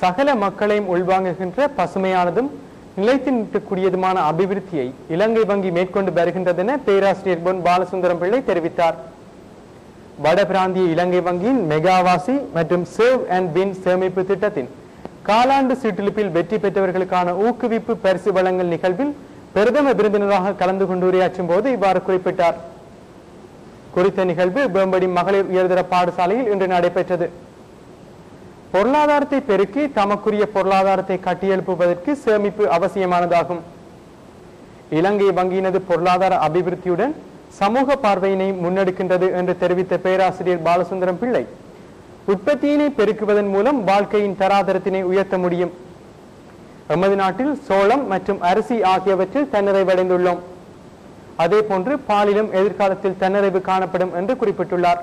சகல மக்களையும் உள்வாங்குகின்ற பசுமையானதும் நிலைத்து நிற்கக்கூடியதுமான அபிவிருத்தியை இலங்கை வங்கி மேற்கொண்டு வருகின்றது என பேராசிரியர் பொன் பாலசுந்தரம் பிள்ளை தெரிவித்தார். வட பிராந்திய இலங்கை வங்கியின் மெகாவாசி மற்றும் சேவ் அண்ட் வின் சேமிப்பு திட்டத்தின் காலாண்டு சீட்டிலிப்பில் வெற்றி பெற்றவர்களுக்கான ஊக்குவிப்பு பரிசு வழங்கல் நிகழ்வில் பிரதம விருந்தினராக கலந்து கொண்டு உரையாற்றும் போது இவ்வாறு குறிப்பிட்டார். குறித்த நிகழ்வு வேம்படி மகளிர் உயர்தர பாடசாலையில் இன்று நடைபெற்றது. பொருளாதாரத்தை பெருக்கி தமக்குரிய பொருளாதாரத்தை கட்டியெழுப்புவதற்கு சேமிப்பு அவசியமானதாகும். இலங்கை வங்கியினது பொருளாதார அபிவிருத்தியுடன் சமூக பார்வையினை முன்னெடுக்கின்றது என்று தெரிவித்த பேராசிரியர் பாலசுந்தரம் பிள்ளை, உற்பத்தியினை பெருக்குவதன் மூலம் வாழ்க்கையின் தராதரத்தினை உயர்த்த முடியும். எமது நாட்டில் சோளம் மற்றும் அரிசி ஆகியவற்றில் தன்னிறைவடைந்துள்ளோம். அதே போன்று பாலிலும் எதிர்காலத்தில் தன்னிறைவு காணப்படும் என்று குறிப்பிட்டுள்ளார்.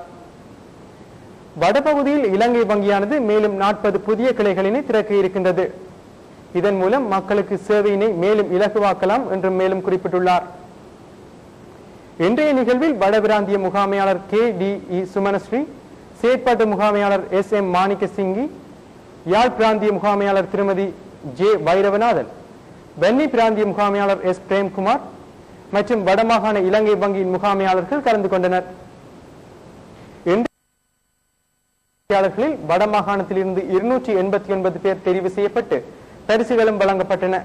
வடபகுதியில் இலங்கை வங்கியானது மேலும் 40 புதிய கிளைகளினை திறக்க இருக்கின்றது. இதன் மூலம் மக்களுக்கு சேவையினை மேலும் இலகுவாக்கலாம் என்று மேலும் குறிப்பிட்டுள்ளார். இன்றைய நிகழ்வில் வடபிராந்திய முகாமையாளர் KDE சுமனஸ்ரீ, செயற்பாட்டு முகாமையாளர் SM மாணிக்கசிங்கி, யாழ் பிராந்திய முகாமையாளர் திருமதி J வைரவநாதன், வன்னி பிராந்திய முகாமையாளர் S பிரேம்குமார் மற்றும் வடமாகாண இலங்கை வங்கியின் முகாமையாளர்கள் கலந்து கொண்டனர். வடமாகாணத்தில் இருந்து 289 பேர் தெரிவு செய்யப்பட்டு பரிசுகளும் வழங்கப்பட்டன.